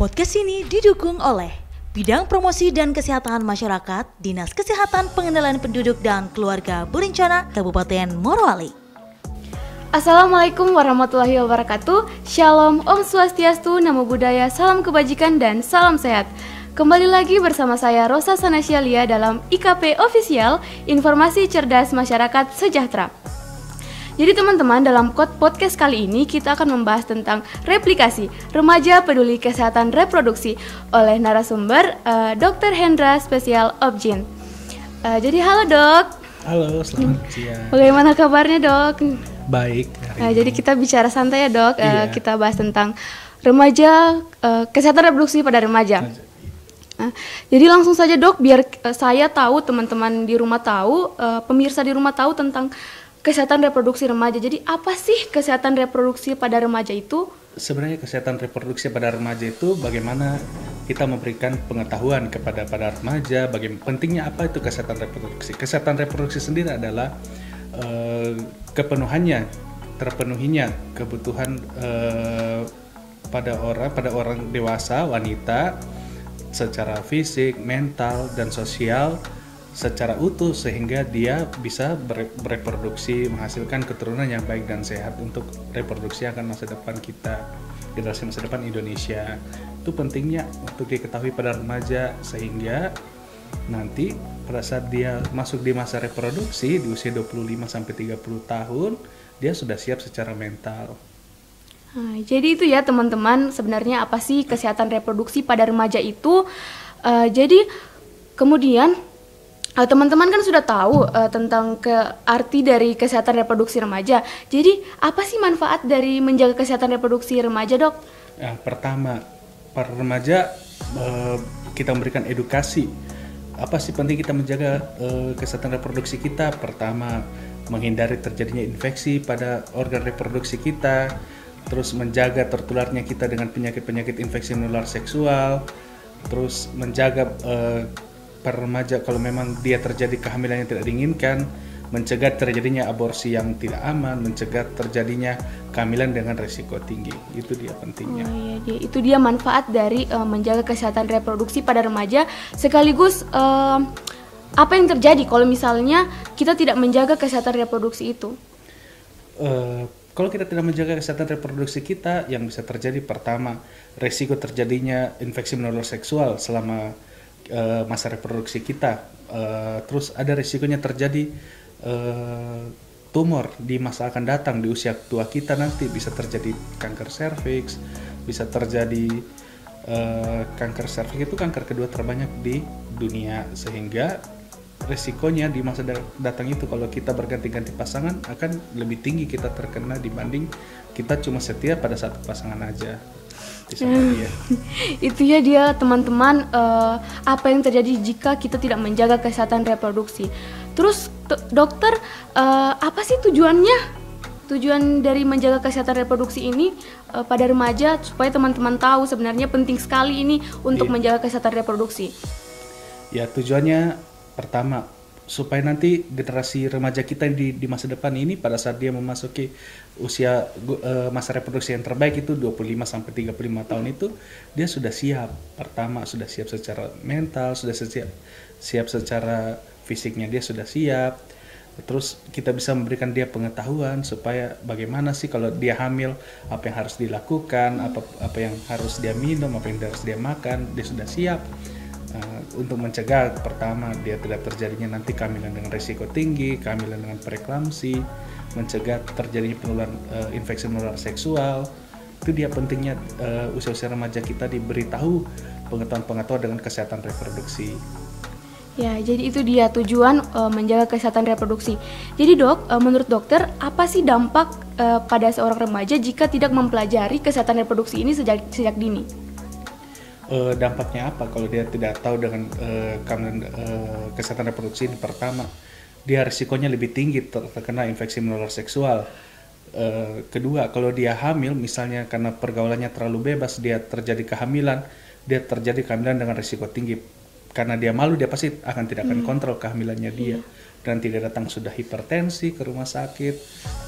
Podcast ini didukung oleh Bidang Promosi dan Kesehatan Masyarakat, Dinas Kesehatan Pengendalian Penduduk dan Keluarga Berencana Kabupaten Morowali. Assalamualaikum warahmatullahi wabarakatuh. Shalom, Om Swastiastu, Namo Buddhaya, salam kebajikan dan salam sehat. Kembali lagi bersama saya Rosa Sanasyalia dalam IKP Official, Informasi Cerdas Masyarakat Sejahtera. Jadi teman-teman, dalam podcast kali ini kita akan membahas tentang replikasi remaja peduli kesehatan reproduksi oleh narasumber Dr. Hendra Spesial Obgyn. Jadi halo dok. Halo, selamat siang. Bagaimana kabarnya dok? Baik. Jadi kita bicara santai ya dok. Iya. Kita bahas tentang remaja, kesehatan reproduksi pada remaja. Jadi langsung saja dok, biar saya tahu, teman-teman di rumah tahu, pemirsa di rumah tahu tentang kesehatan reproduksi remaja. Jadi apa sih kesehatan reproduksi pada remaja itu? Sebenarnya kesehatan reproduksi pada remaja itu bagaimana kita memberikan pengetahuan kepada remaja, bagaimana pentingnya apa itu kesehatan reproduksi. Kesehatan reproduksi sendiri adalah terpenuhinya kebutuhan pada orang dewasa, wanita, secara fisik, mental, dan sosial secara utuh, sehingga dia bisa bereproduksi, menghasilkan keturunan yang baik dan sehat untuk reproduksi akan masa depan kita, generasi masa depan Indonesia. Itu pentingnya untuk diketahui pada remaja, sehingga nanti pada saat dia masuk di masa reproduksi di usia 25-30 tahun, dia sudah siap secara mental. Jadi itu ya teman-teman, sebenarnya apa sih kesehatan reproduksi pada remaja itu. Jadi kemudian teman-teman kan sudah tahu tentang arti dari kesehatan reproduksi remaja. Jadi apa sih manfaat dari menjaga kesehatan reproduksi remaja dok? Pertama, para remaja kita memberikan edukasi. Apa sih penting kita menjaga kesehatan reproduksi kita? Pertama, menghindari terjadinya infeksi pada organ reproduksi kita. Terus menjaga tertularnya kita dengan penyakit-penyakit infeksi menular seksual. Terus menjaga para remaja kalau memang dia terjadi kehamilan yang tidak diinginkan, mencegah terjadinya aborsi yang tidak aman, mencegah terjadinya kehamilan dengan risiko tinggi. Itu dia pentingnya. Itu dia manfaat dari menjaga kesehatan reproduksi pada remaja. Sekaligus apa yang terjadi kalau misalnya kita tidak menjaga kesehatan reproduksi itu? Kalau kita tidak menjaga kesehatan reproduksi kita, yang bisa terjadi pertama, risiko terjadinya infeksi menular seksual selama masa reproduksi kita. Terus ada risikonya terjadi tumor di masa akan datang di usia tua kita, nanti bisa terjadi kanker serviks, bisa terjadi kanker serviks itu kanker kedua terbanyak di dunia, sehingga resikonya di masa datang itu kalau kita berganti-ganti pasangan akan lebih tinggi kita terkena dibanding kita cuma setia pada satu pasangan aja. Itu ya dia teman-teman, apa yang terjadi jika kita tidak menjaga kesehatan reproduksi. Terus dokter, apa sih tujuan dari menjaga kesehatan reproduksi ini pada remaja, supaya teman-teman tahu sebenarnya penting sekali ini untuk menjaga kesehatan reproduksi. Ya, tujuannya pertama, supaya nanti generasi remaja kita di masa depan ini pada saat dia memasuki usia masa reproduksi yang terbaik itu 25-35 tahun itu, dia sudah siap. Pertama, sudah siap secara mental, sudah siap secara fisiknya, dia sudah siap. Terus kita bisa memberikan dia pengetahuan supaya bagaimana sih kalau dia hamil, apa yang harus dilakukan, apa yang harus dia minum, apa yang harus dia makan, dia sudah siap. Untuk mencegah, pertama, dia tidak terjadinya nanti kehamilan dengan risiko tinggi, kehamilan dengan preeklamsi, mencegah terjadinya penularan infeksi menular seksual. Itu dia pentingnya usia-usia remaja kita diberitahu pengetahuan-pengetahuan dengan kesehatan reproduksi. Ya, jadi itu dia tujuan menjaga kesehatan reproduksi. Jadi dok, menurut dokter, apa sih dampak pada seorang remaja jika tidak mempelajari kesehatan reproduksi ini sejak dini? Dampaknya apa kalau dia tidak tahu dengan kesehatan reproduksi ini? Pertama, dia risikonya lebih tinggi terkena infeksi menular seksual. Kedua, kalau dia hamil misalnya karena pergaulannya terlalu bebas, dia terjadi kehamilan dengan risiko tinggi. Karena dia malu, dia pasti tidak akan kontrol kehamilannya dia. dan tidak datang sudah hipertensi ke rumah sakit,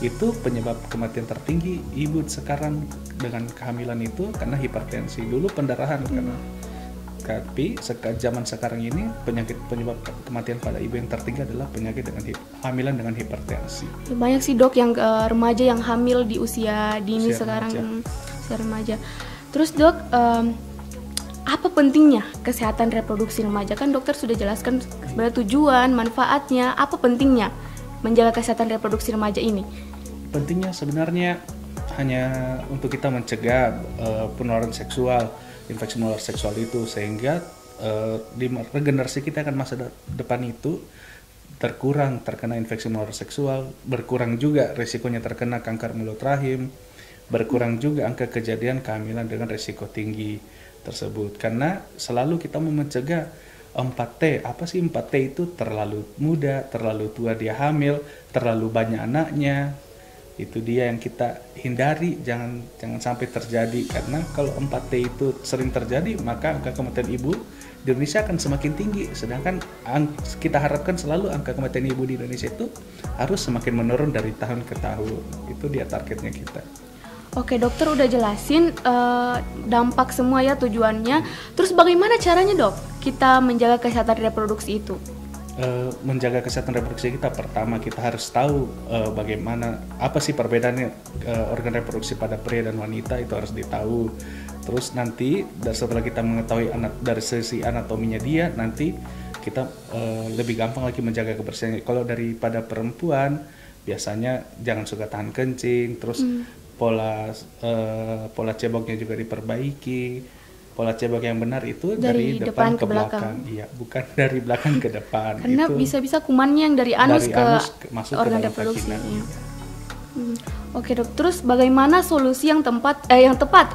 itu penyebab kematian tertinggi ibu sekarang dengan kehamilan itu karena hipertensi. Dulu pendarahan karena, tapi zaman sekarang ini penyebab kematian pada ibu yang tertinggi adalah penyakit dengan hamilan dengan hipertensi. Banyak sih dok yang remaja yang hamil di usia dini sekarang, usia remaja. Terus dok, apa pentingnya kesehatan reproduksi remaja? Kan dokter sudah jelaskan sebenarnya tujuan, manfaatnya, apa pentingnya menjaga kesehatan reproduksi remaja ini? Pentingnya sebenarnya hanya untuk kita mencegah penularan seksual, infeksi menular seksual itu, sehingga di regenerasi kita akan masa depan itu terkurang terkena infeksi menular seksual, berkurang juga risikonya terkena kanker mulut rahim, berkurang juga angka kejadian kehamilan dengan risiko tinggi tersebut. Karena selalu kita mau mencegah 4T. Apa sih 4T itu? Terlalu muda, terlalu tua dia hamil, terlalu banyak anaknya. Itu dia yang kita hindari, jangan sampai terjadi. Karena kalau 4T itu sering terjadi, maka angka kematian ibu di Indonesia akan semakin tinggi. Sedangkan kita harapkan selalu angka kematian ibu di Indonesia itu harus semakin menurun dari tahun ke tahun. Itu dia targetnya kita. Oke, dokter udah jelasin dampak semua ya, tujuannya. Terus bagaimana caranya dok kita menjaga kesehatan reproduksi itu? Menjaga kesehatan reproduksi kita, pertama kita harus tahu bagaimana, apa sih perbedaannya organ reproduksi pada pria dan wanita, itu harus ditahu. Terus nanti setelah kita mengetahui dari sisi anatominya dia, nanti kita lebih gampang lagi menjaga kebersihannya. Kalau daripada perempuan, biasanya jangan suka tahan kencing, terus pola ceboknya juga diperbaiki. Pola cebok yang benar itu dari depan ke belakang. Iya, bukan dari belakang ke depan. Karena itu bisa-bisa kumannya yang dari anus masuk organ ke reproduksi. vagina. Oke dok, terus bagaimana solusi yang tepat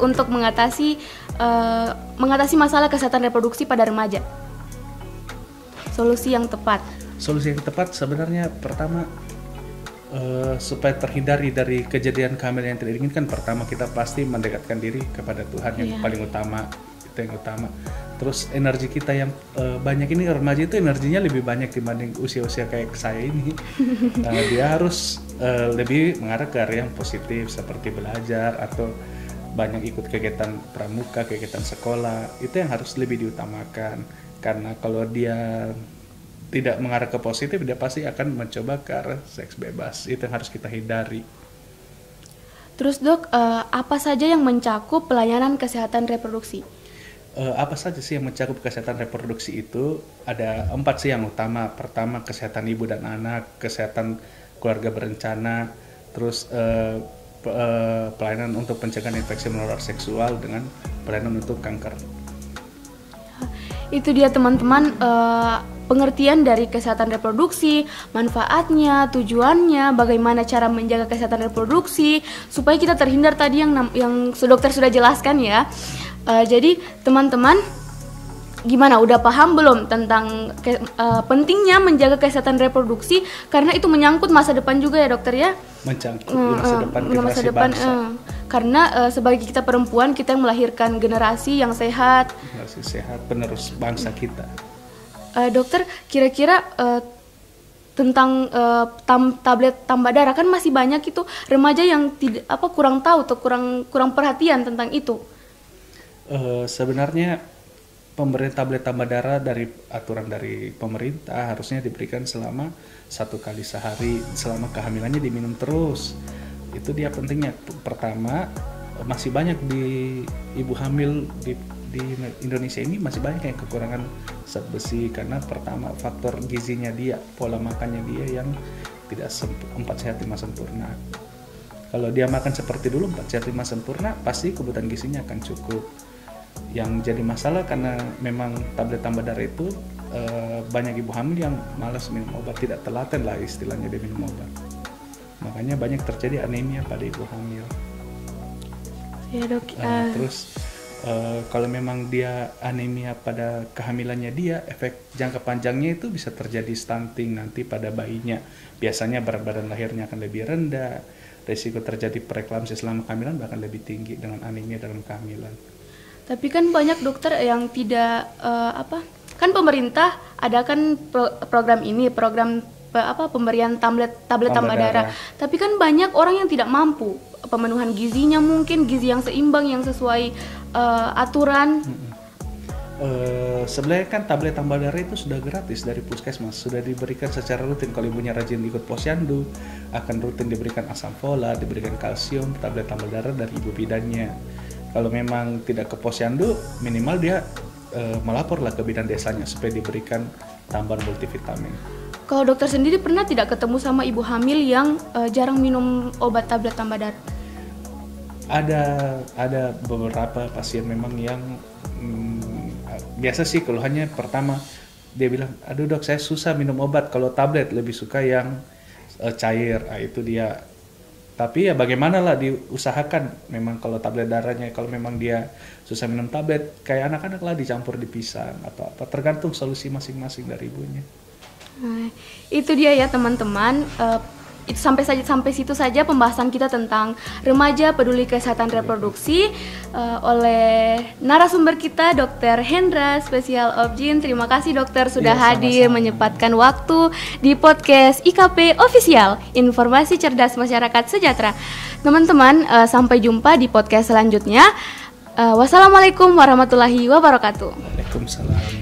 untuk mengatasi masalah kesehatan reproduksi pada remaja? Solusi yang tepat. Solusi yang tepat sebenarnya pertama, supaya terhindari dari kejadian kehamilan yang tidak diinginkan, pertama kita pasti mendekatkan diri kepada Tuhan yang paling utama, itu yang utama. Terus energi kita yang banyak ini, remaja itu energinya lebih banyak dibanding usia-usia kayak saya ini. Dia harus lebih mengarah ke area yang positif seperti belajar atau banyak ikut kegiatan pramuka, kegiatan sekolah. Itu yang harus lebih diutamakan, karena kalau dia tidak mengarah ke positif, dia pasti akan mencoba ke arah seks bebas. Itu yang harus kita hindari. Terus dok, apa saja yang mencakup pelayanan kesehatan reproduksi? Apa saja sih yang mencakup kesehatan reproduksi itu? Ada 4 sih yang utama. Pertama, kesehatan ibu dan anak, kesehatan keluarga berencana, terus pelayanan untuk pencegahan infeksi menular seksual dengan pelayanan untuk kanker. Itu dia teman-teman, pengertian dari kesehatan reproduksi, manfaatnya, tujuannya, bagaimana cara menjaga kesehatan reproduksi supaya kita terhindar tadi yang dokter sudah jelaskan ya. Jadi teman-teman, gimana, udah paham belum tentang pentingnya menjaga kesehatan reproduksi, karena itu menyangkut masa depan juga ya dokter ya? Mencangkut masa depan bangsa. Karena sebagai kita perempuan, kita yang melahirkan generasi yang sehat, penerus bangsa kita. Dokter, kira-kira tentang tablet tambah darah, kan masih banyak itu remaja yang kurang tahu atau kurang perhatian tentang itu. Sebenarnya pemberian tablet tambah darah dari aturan dari pemerintah harusnya diberikan selama 1 kali sehari, selama kehamilannya diminum terus. Itu dia pentingnya. Pertama, masih banyak di ibu hamil di Indonesia ini masih banyak yang kekurangan zat besi, karena pertama faktor gizinya dia, pola makannya dia yang tidak 4 sehat 5 sempurna. Kalau dia makan seperti dulu 4 sehat 5 sempurna, pasti kebutuhan gizinya akan cukup. Yang jadi masalah karena memang tablet tambah darah itu banyak ibu hamil yang malas minum obat, tidak telaten lah istilahnya dia minum obat. Makanya banyak terjadi anemia pada ibu hamil. Ya dok. Terus kalau memang dia anemia pada kehamilannya dia, efek jangka panjangnya itu bisa terjadi stunting nanti pada bayinya. Biasanya berat badan lahirnya akan lebih rendah, risiko terjadi preeklamsi selama kehamilan bahkan lebih tinggi dengan anemia dalam kehamilan. Tapi kan banyak dokter yang tidak kan pemerintah ada kan program ini, program pemberian tablet tambah Tambah darah. Tapi kan banyak orang yang tidak mampu pemenuhan gizinya, mungkin gizi yang seimbang yang sesuai aturan. Sebenarnya kan tablet tambah darah itu sudah gratis dari puskesmas, sudah diberikan secara rutin. Kalau ibunya rajin ikut posyandu, akan rutin diberikan asam folat, diberikan kalsium, tablet tambah darah dari ibu bidannya. Kalau memang tidak ke posyandu, minimal dia melaporlah ke bidan desanya supaya diberikan tambahan multivitamin. Kalau dokter sendiri pernah tidak ketemu sama ibu hamil yang jarang minum obat tablet tambah darah? Ada beberapa pasien memang yang biasa sih keluhannya pertama dia bilang, aduh dok saya susah minum obat, kalau tablet lebih suka yang cair. Itu dia. Tapi ya bagaimana lah, diusahakan memang kalau tablet darahnya, kalau memang dia susah minum tablet, kayak anak-anak lah dicampur di pisang atau apa, tergantung solusi masing-masing dari ibunya. Nah, itu dia ya teman-teman. Itu sampai situ saja pembahasan kita tentang remaja peduli kesehatan reproduksi oleh narasumber kita Dr. Hendra Spesial Objin. Terima kasih dokter sudah hadir menyempatkan waktu di podcast IKP Official, Informasi Cerdas Masyarakat Sejahtera. Teman-teman, sampai jumpa di podcast selanjutnya. Wassalamualaikum warahmatullahi wabarakatuh. Waalaikumsalam.